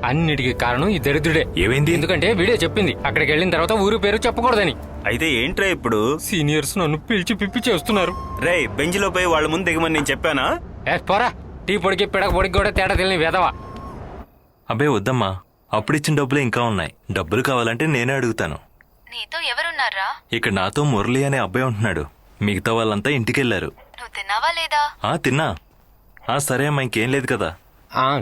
అన్నిటికీ కారణం ఈ దరిద్రుడే. ఏమైంది? ఎందుకంటే వీడే చెప్పింది అక్కడికి వెళ్ళిన తర్వాత ఊరు పేరు చెప్పకూడదని. అయితే ఏంట్రా ఇప్పుడు? సీనియర్స్ నన్ను పిలిచి పిప్పి చేస్తున్నారు. రేయ్, బెంచ్ లో పోయి వాళ్ళ ముందు దిగమని నేను చెప్పానా? పోరా, టీ పొడికి పిడక పొడికి కూడా తేడా తెలియని వెదవా. అబ్బే వద్దమ్మా, అప్పుడిచ్చిన డబ్బులు ఇంకా ఉన్నాయి. డబ్బులు కావాలంటే నేనే అడుగుతాను. నీతో ఎవరున్నారా? ఇక్కడ నాతో మురళి అనే అబ్బాయి ఉంటున్నాడు. మిగతా వాళ్ళంతా ఇంటికెళ్లారు. నువ్వు తిన్నావా లేదా? తిన్నా. సరే అమ్మా, ఇంకేం లేదు కదా.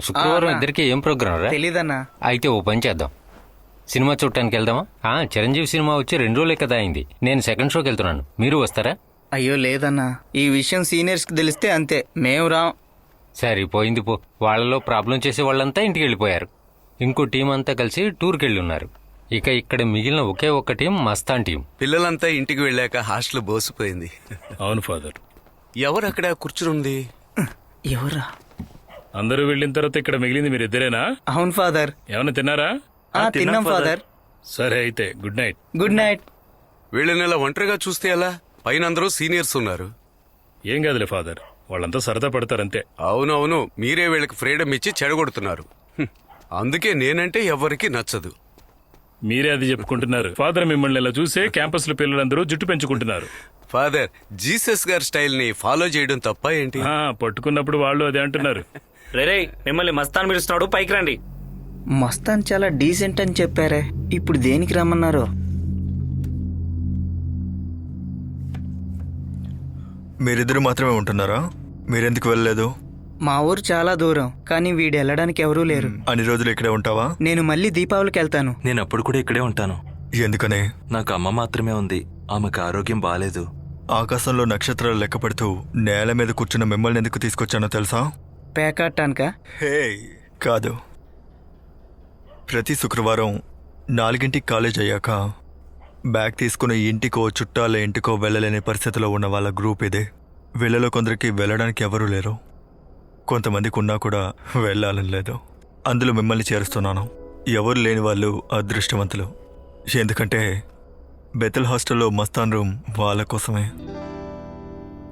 శుక్రవారం ఇద్దరికి ఏం ప్రోగ్రాం రా? తెలీదన్నా. అయితే ఓ పని చేద్దాం, సినిమా చూడటానికి వెళ్దామా? చిరంజీవి సినిమా వచ్చి 2 రోజులే కదా అయింది. నేను సెకండ్ షోకి వెళ్తున్నాను, మీరు వస్తారా? అయ్యో లేదన్నా, ఈ విషయం సీనియర్స్ కి తెలిస్తే అంతే, మేము రాం. సరిపోయింది పో. వాళ్ళలో ప్రాబ్లం చేసే వాళ్ళంతా ఇంటికి వెళ్ళిపోయారు. ఇంకో టీం అంతా కలిసి టూర్కి వెళ్ళి ఉన్నారు. ఇక ఇక్కడ మిగిలిన ఒకే ఒక్క టీం మస్తాన్ టీం. పిల్లలంతా ఇంటికి వెళ్ళాక హాస్టల్ బోసిపోయింది. అవును ఫాదర్. ఎవరు అక్కడ కూర్చునుంది? ఎవరా? అందరూ వెళ్ళిన తర్వాత ఇక్కడ మిగిలింది మీరిద్దరేనా? అవును ఫాదర్. ఏమన్నా తిన్నారా? తిన్నాం ఫాదర్. సరే అయితే గుడ్ నైట్. Good night. వీళ్ళని ఇలా ఒంటరిగా చూస్తే ఎలా? పైన అందరూ సీనియర్స్ ఉన్నారు. ఏం కాదులే ఫాదర్, వాళ్ళంతా సరదా పడతారంతే. అవునవును, మీరే వీళ్ళకి ఫ్రీడమ్ ఇచ్చి చెడగొడుతున్నారు. అందుకే నేనంటే ఎవరికి నచ్చదు. మీరే అది చెప్పుకుంటున్నారు. ఫాదర్ మిమ్మల్ని ఇలా చూసే క్యాంపస్ లో పిల్లలందరూ జుట్టు పెంచుకుంటున్నారు. ఫాదర్, జీసస్ గారి స్టైల్ ని ఫాలో చేయడం తప్ప ఏంటి? పట్టుకున్నప్పుడు వాళ్ళు అదే అంటున్నారు. రే, మిమ్మల్ని మస్తాన్ పిలుస్తున్నాడు, పైకి రండి. మస్తాన్ చాలా డీసెంట్ అని చెప్పారే, ఇప్పుడు దేనికి రమ్మన్నారు? మీరిద్దరు మాత్రమే ఉంటున్నారా? మీరెందుకు వెళ్ళలేదు? మా ఊరు చాలా దూరం, కానీ వీడు వెళ్ళడానికి ఎవరూ లేరు. అన్ని రోజులు ఇక్కడే ఉంటావా? నేను మళ్ళీ దీపావళికి వెళ్తాను. నేను అప్పుడు కూడా ఇక్కడే ఉంటాను. ఎందుకని? నాకు అమ్మ మాత్రమే ఉంది. ఆమెకు ఆరోగ్యం బాలేదు. ఆకాశంలో నక్షత్రాలు లెక్క పెడుతూ నేల మీద కూర్చున్న మిమ్మల్ని ఎందుకు తీసుకొచ్చానో తెలుసా? పేకాటానికా? హే కాదు, ప్రతి శుక్రవారం 4ంటికి కాలేజ్ అయ్యాక బ్యాగ్ తీసుకుని ఇంటికో చుట్టాల ఇంటికో వెళ్ళలేని పరిస్థితిలో ఉన్న వాళ్ళ గ్రూప్ ఇదే. వీళ్ళలో కొందరికి వెళ్ళడానికి ఎవరూ లేరు, కొంతమందికి ఉన్నా కూడా వెళ్ళాలని లేదు. అందులో మిమ్మల్ని చేరుస్తున్నాను. ఎవరు లేని వాళ్ళు అదృష్టవంతులు. ఎందుకంటే బెతల్ హాస్టల్లో మస్తాన్ రూమ్ వాళ్ళ కోసమే.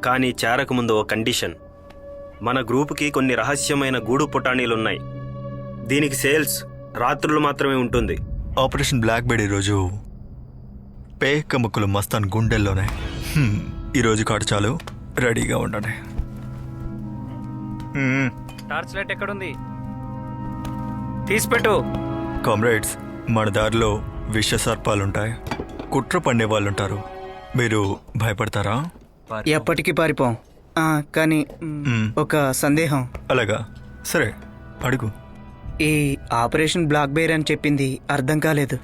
కానీ చేరకముందు ఓ కండిషన్. మన గ్రూపుకి కొన్ని రహస్యమైన గూడు పుటానీలున్నాయి. దీనికి సేల్స్ రాత్రులు మాత్రమే ఉంటుంది. ఆపరేషన్ బ్లాక్ బెడ్ ఈరోజు పేక ముక్కులు మస్తాన్ గుండెల్లోనే. ఈరోజు కాడు చాలు, రెడీగా ఉండండి. టార్చ్ లైట్ ఎక్కడుంది? తీసిపెట్టు. కామ్రేడ్స్, మన దారిలో విష సర్పాలుంటాయి, కుట్ర పండే వాళ్ళుంటారు. మీరు భయపడతారా? ఎప్పటికీ పారిపోం. కానీ ఒక సందేహం. అలాగా, సరే అడుగు. ఈ ఆపరేషన్ బ్లాక్ బెయిర్ అని చెప్పింది అర్థం కాలేదు.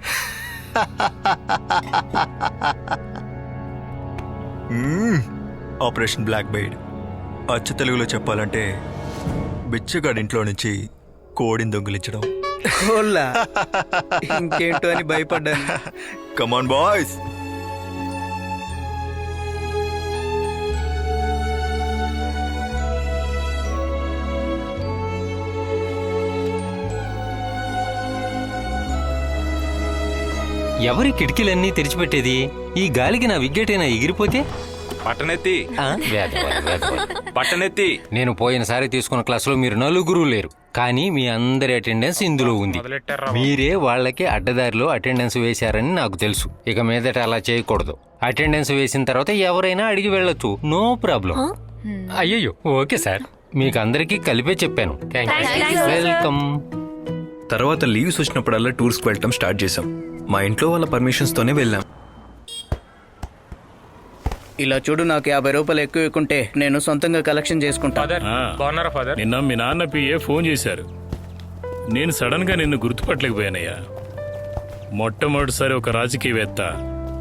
ఆపరేషన్ బ్లాక్ బెయిడ్ అచ్చు తెలుగులో చెప్పాలంటే బిచ్చగాడింట్లో నుంచి కోడిని దొంగిలించడం. ఇంకేంటో అని భయపడ్డాను. Come on boys. ఎవరి కిటికీలన్నీ తెరిచిపెట్టేది? ఈ గాలికి నా విగ్గెటైనా ఎగిరిపోతే? పట్టనెత్తి. పట్టనెత్తి. నేను పోయినసారి తీసుకున్న క్లాసులో మీరు 4 లేరు, కానీ మీ అందరి అటెండెన్స్ ఇందులో ఉంది. మీరే వాళ్ళకి అడ్డదారిలో అటెండెన్స్ వేశారని నాకు తెలుసు. ఇక మీదట అలా చేయకూడదు. అటెండెన్స్ వేసిన తర్వాత ఎవరైనా అడిగి వెళ్ళొచ్చు, నో ప్రాబ్లం. అయ్యయ్యో, ఓకే సార్, మీకు అందరికీ కలిపే చెప్పాను. వెల్కమ్. తర్వాత లీవ్స్ వచ్చినప్పుడల్లా టూర్స్కి వెళ్ళటం స్టార్ట్ చేశాం. మా ఇంట్లో వాళ్ళ పర్మిషన్స్తోనే వెళ్ళాం. ఇలా చూడు, నాకు 50 రూపాయలు ఎక్కువ ఇవ్వకుంటే నేను సొంతంగా కలెక్షన్ చేసుకుంటా. నిన్న మీ నాన్న పిఏ ఫోన్ చేశారు. నేను సడన్ గా నిన్ను గుర్తుపట్టలేకపోయానయ్యా. మొట్టమొదటిసారి ఒక రాజకీయవేత్త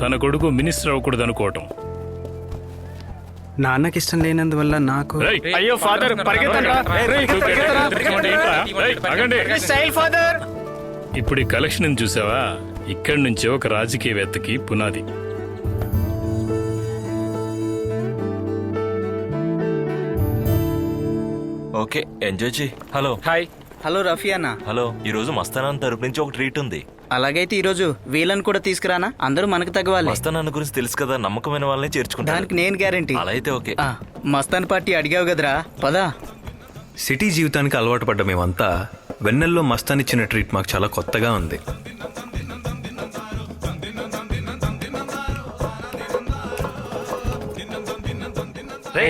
తన కొడుకు మినిస్టర్ అవ్వకూడదు అనుకోవటం. నాన్నకి ఇష్టం లేనందువల్ల నాకు. అయ్యో ఫాదర్, ఇప్పుడు ఈ కలెక్షన్ చూసావా? ఇక్కడి నుంచే ఒక రాజకీయవేత్తకి పునాది. ఓకే, ఎంజాయ్ చేయి. హలో. హాయ్. హలో రఫియానా. హలో. ఈరోజు మస్తాన్ తరపు నుంచి ఒక ట్రీట్ ఉంది. అలాగైతే ఈరోజు వీళ్ళని కూడా తీసుకురానా? అందరూ మనకు తగ్గవాలి. మస్తాన్ గురించి తెలుసు కదా, నమ్మకమైన వాళ్ళని చేర్చుకుంటా. దానికి నేను గ్యారంటీ. అలా అయితే ఓకే. మస్తాన్ పార్టీ అడిగావు కదరా, పదా. సిటీ జీవితానికి అలవాటు పడ్డ మేమంతా వెన్నెల్లో మస్తాన్ ఇచ్చిన ట్రీట్ మాకు చాలా కొత్తగా ఉంది.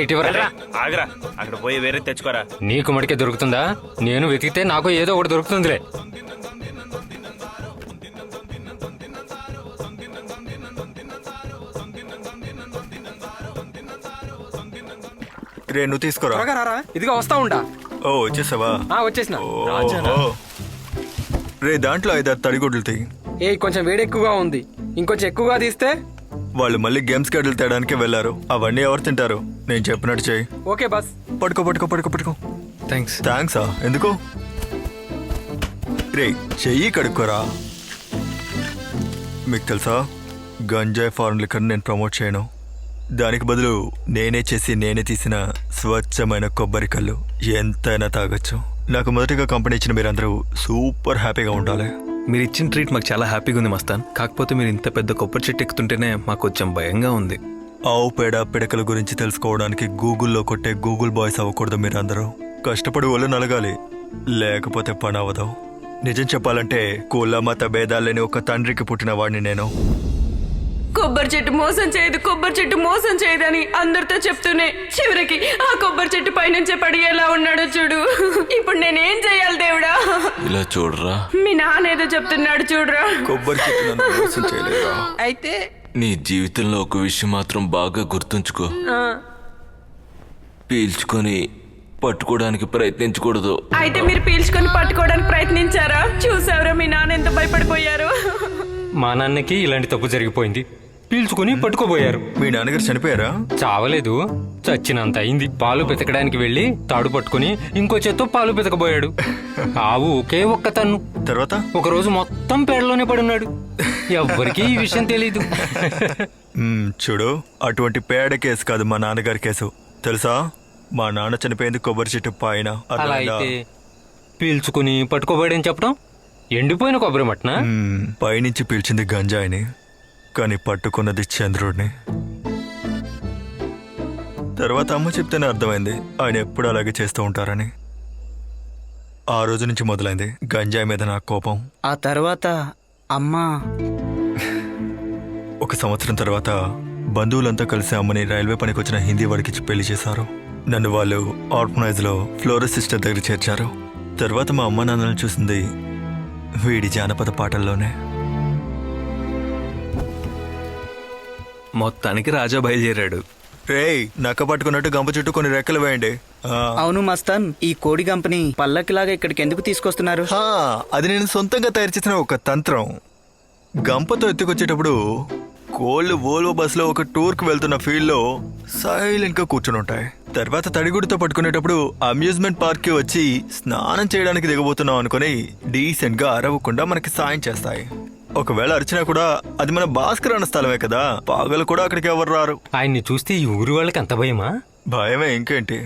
ఇటు ఇవ్వరా. ఆగరా, అక్కడ పోయి వేరే తెచ్చుకోరా. నీకు మడికే దొరుకుతుందా? నేను వెతికితే నాకు ఏదో ఒకటి దొరుకుతుందిలే. రే నువ్వు తీసుకురా. త్వరగా రారా, ఇదిగో వస్తా ఉంటా. ఓ వచ్చేసావా? వచ్చేసిన. ఓ. రే దాంట్లో 5-6 తడిగుడ్లు తీ. కొంచెం వేడి ఎక్కువగా ఉంది, ఇంకొంచెం ఎక్కువగా తీస్తే. వాళ్ళు మళ్ళీ గేమ్స్ గడ్డలు తేయడానికి వెళ్ళారు. అవన్నీ ఎవరు తింటారు? నేను చెప్పినట్టు చెయ్యి. Okay boss. పట్టుకో పట్టుకో పట్టుకో పట్టుకో. థ్యాంక్స్. థ్యాంక్సా? ఎందుకు? రే చెయ్యి కడుక్కోరా. మీకు తెలుసా, గంజాయి ఫారెన్ లిక్కర్ నేను ప్రమోట్ చేయను. దానికి బదులు నేనే చేసి నేనే తీసిన స్వచ్ఛమైన కొబ్బరి కళ్ళు ఎంతైనా తాగొచ్చు. నాకు మొదటిగా కంపెనీ ఇచ్చిన మీరందరూ సూపర్ హ్యాపీగా ఉండాలి. మీరు ఇచ్చిన ట్రీట్ మాకు చాలా హ్యాపీగా ఉంది మస్తాన్. కాకపోతే మీరు ఇంత పెద్ద కొబ్బరి చెట్టు ఎక్కుతుంటేనే మాకు కొంచెం భయంగా ఉంది. ఆవు పేడ పిడకల గురించి తెలుసుకోవడానికి గూగుల్లో కొట్టే గూగుల్ బాయ్స్ అవ్వకూడదు. మీరందరూ కష్టపడి ఒళ్ళు నలగాలి, లేకపోతే పని అవ్వదు. నిజం చెప్పాలంటే కుల మత భేదాలేని ఒక తండ్రికి పుట్టిన వాడిని నేను. కొబ్బరి చెట్టు మోసం చేయదు, కొబ్బరి చెట్టు మోసం చేయదని అందరితో చెప్తూనే చివరికి ఆ కొబ్బరి చెట్టు పైనుంచే పడి ఎలా ఉన్నాడో చూడు. ఇప్పుడు నేనేం చేయాలి దేవుడా? ఇలా చూడరా, మీ నాన్న ఏదో చెప్తున్నాడు చూడరా. కొబ్బరి చెట్టు నన్ను మోసం చేయలేదా? అయితే నీ జీవితంలో ఒక విషయం మాత్రం బాగా గుర్తుంచుకో. పీల్చుకొని పట్టుకోవడానికి ప్రయత్నించకూడదు. అయితే మీరు పీల్చుకొని పట్టుకోవడానికి ప్రయత్నించారా? చూసావరా మీ నాన్న ఎంత భయపడిపోయారు. మా నాన్నకి ఇలాంటి తప్పు జరిగిపోయింది. పీల్చుకుని పట్టుకోబోయారు. మీ నాన్నగారు చనిపోయారా? చావలేదు, చచ్చినంత అయింది. పాలు పెతకడానికి వెళ్ళి తాడు పట్టుకుని ఇంకో చేత్తో పాలు పెతకబోయాడు. ఆవు ఒకే ఒక్క తన్ను. తర్వాత ఒకరోజు మొత్తం పేడలోనే పడున్నాడు. ఎవ్వరికీ ఈ విషయం తెలీదు. చూడు, అటువంటి పేడ కేసు కాదు మా నాన్నగారి కేసు. తెలుసా, మా నాన్న చనిపోయింది కొబ్బరి చెట్టు పైన. అలా అయితే పీల్చుకుని పట్టుకోబోయాడని చెప్పడం ఎండిపోయిన కొబ్బరి మట్న. పైనుంచి పీల్చింది గంజాయిని, కానీ పట్టుకున్నది చంద్రుడిని. తర్వాత అమ్మ చెప్తేనే అర్థమైంది ఆయన ఎప్పుడు అలాగే చేస్తూ ఉంటారని. ఆ రోజు నుంచి మొదలైంది గంజాయి మీద నా కోపం. ఆ తర్వాత అమ్మా 1 సంవత్సరం తర్వాత బంధువులంతా కలిసి అమ్మని రైల్వే పనికి వచ్చిన హిందీ వాడికి పెళ్లి చేశారు. నన్ను వాళ్ళు ఆర్ఫనైజ్ లో ఫ్లోరస్ సిస్టర్ దగ్గర చేర్చారు. తర్వాత మా అమ్మ నాన్నలను చూసింది వీడి జానపద పాటల్లోనే. మొత్తానికి రాజా బయలుదేరాడు. రేయ్, నక్క పట్టుకున్నట్టు గంప చుట్టూ కొన్ని రెక్కలు వేయండి. అవును మస్తాన్, ఈ కోడి కంపెనీ పల్లకిలాగా ఇక్కడికి ఎందుకు తీసుకొస్తున్నారు? అది నేను సొంతంగా తయారు చేసిన ఒక తంత్రం. గంపతో ఎత్తుకొచ్చేటప్పుడు కోళ్ళు ఓల్వో బస్సులో ఒక టూర్కి వెళ్తున్న ఫీల్డ్ లో సైలెంట్ గా కూర్చుని ఉంటాయి. తర్వాత తడిగుడితో పట్టుకునేటప్పుడు అమ్యూజ్మెంట్ పార్క్ కి వచ్చి స్నానం చేయడానికి దిగబోతున్నాం అనుకుని డీసెంట్ గా అరవకుండా మనకి సాయం చేస్తాయి. ఒకవేళ అరిచినా కూడా అది మన భాస్కర్ అన్న స్థలమే కదా, పాగలు కూడా అక్కడికి ఎవరు రారు. ఆయన్ని చూస్తే ఈ ఊరి వాళ్ళకి అంత భయమా? భయమే ఇంకేంటి.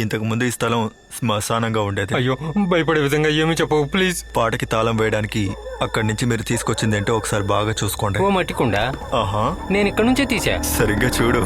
ఇంతకు ముందు ఈ స్థలం శ్మశానంగా ఉండేది. అయ్యో, భయపడే విధంగా ఏమి చెప్పవు ప్లీజ్. పాటకి తాళం వేయడానికి అక్కడి నుంచి మీరు తీసుకొచ్చింది ఏంటో ఒకసారి బాగా చూసుకోండి. ఓ మట్టికుండా. ఆహా, నేను ఇక్కడ నుంచే తీసా. సరిగ్గా చూడు.